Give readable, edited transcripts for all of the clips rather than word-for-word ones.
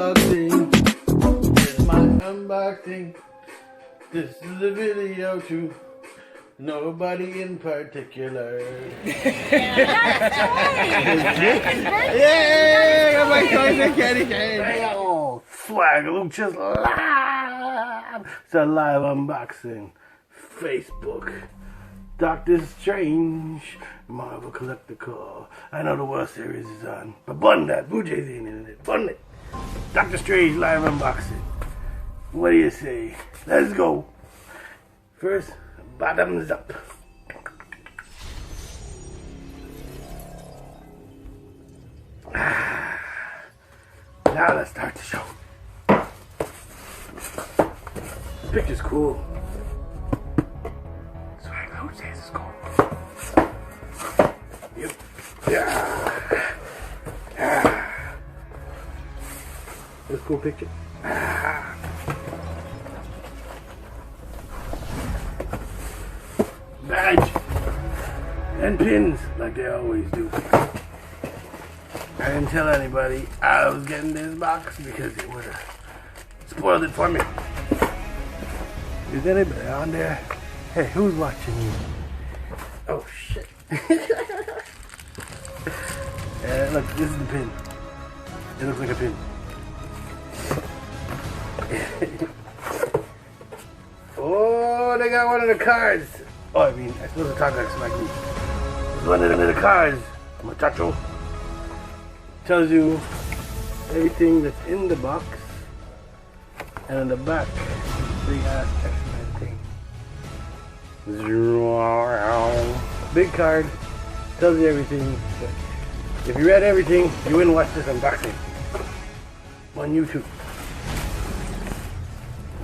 unboxing. Here's my unboxing. This is a video to nobody in particular. Yeah, I got my toys and candy cane. Oh, Swag Lucha's live. It's a live unboxing. Facebook. Doctor Strange. Marvel Collectical. I know the World Series is on. But bun that. Blue Jays ain't in it. Bun it. Doctor Strange live unboxing. What do you say? Let's go. First, bottoms up. Now let's start the show. This picture's cool. Swag Lucha says it's cool. Yep. Yeah. That's a cool picture. Badge and pins like they always do. I didn't tell anybody I was getting this box because it would have spoiled it for me. Is anybody on there? Hey, who's watching me? Oh shit. Look, this is the pin. It looks like a pin. Oh, they got one of the cards. Oh, I mean, I suppose the talk like me. It's one of the cards, muchacho. Tells you everything that's in the box. And in the back, big ass X-Men thing. Big card. Tells you everything. But if you read everything, you wouldn't watch this unboxing. On YouTube.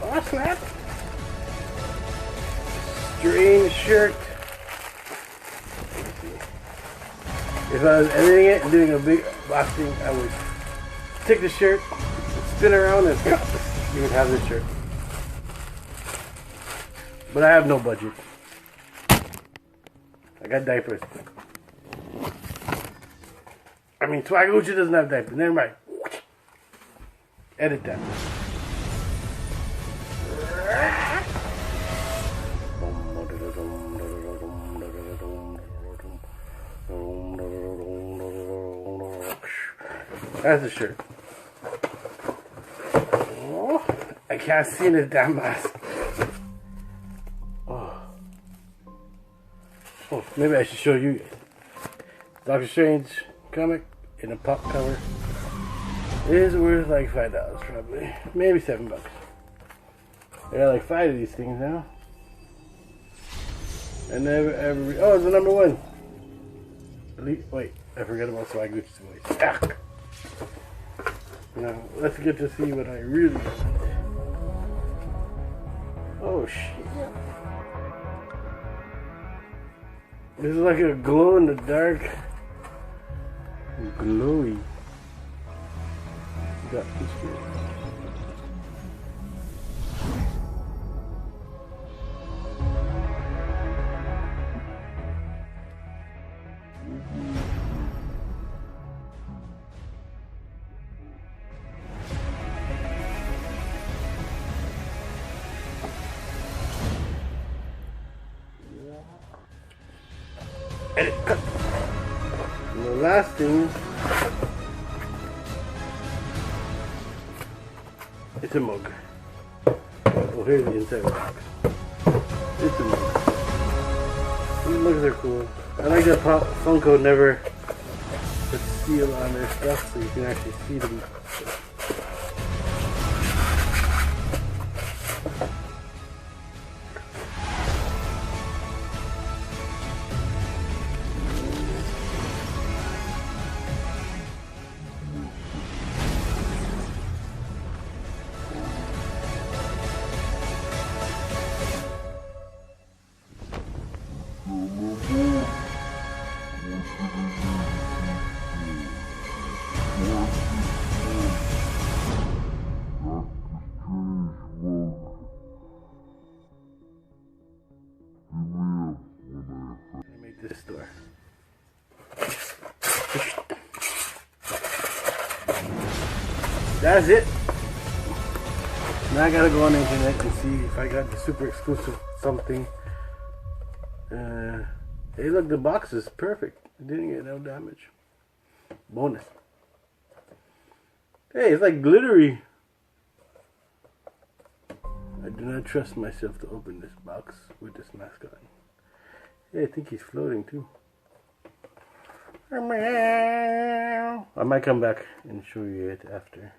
Oh, snap. Strange shirt. If I was editing it and doing a big boxing, I would take the shirt, spin around, and you would have this shirt. But I have no budget. I got diapers. I mean, Swag Lucha doesn't have diapers. Never mind. Edit that. That's the shirt. Oh, I can't see in this damn mask. Oh, maybe I should show you. Doctor Strange comic in a pop cover. It is worth like $5 probably. Maybe $7. I got like 5 of these things now. I never ever. Oh, it's the number one. Wait, I forgot about Swag Lucha's voice. Ah. Now, let's get to see what I really want. Oh, shit. This is like a glow in the dark. Glowy. Got this here. Edit, cut. And the last thing, it's a mug. Oh, here's the inside of the box. It's a mug. These mugs are cool. I like that Funko never put seal on their stuff so you can actually see them. This store. that's it. Now I gotta go on the internet and see if I got the super exclusive something. Hey, look, the box is perfect. It didn't get no damage. Bonus. Hey, it's like glittery. I do not trust myself to open this box with this mask on. Hey, I think he's floating too. I might come back and show you it after.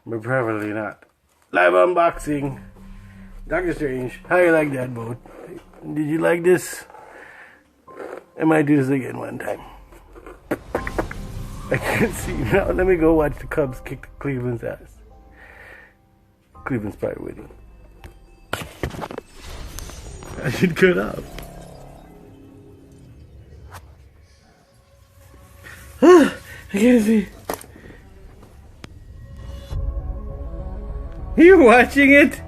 But probably not. Live unboxing. Doctor Strange. How you like that, boat? Did you like this? I might do this again one time. I can't see now. Let me go watch the Cubs kick Cleveland's ass. Cleveland's probably winning. I should cut off. I can't see. You watching it?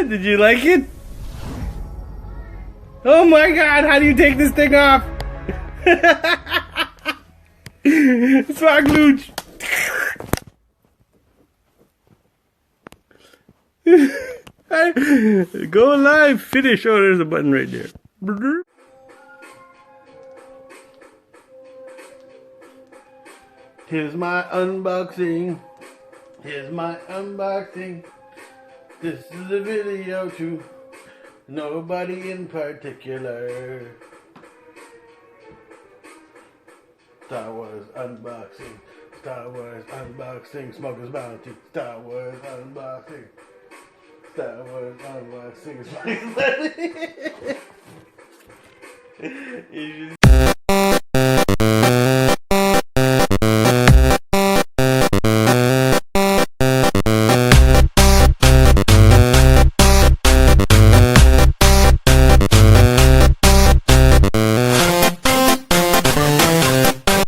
Did you like it? Oh my god, how do you take this thing off? Swaglooch. Go live, finish. Oh, there's a button right there. Here's my unboxing. Here's my unboxing. This is a video to nobody in particular. Star Wars unboxing. Star Wars unboxing. Smoker's Bounty. Star Wars unboxing. Star Wars unboxing. Smoker's Bounty.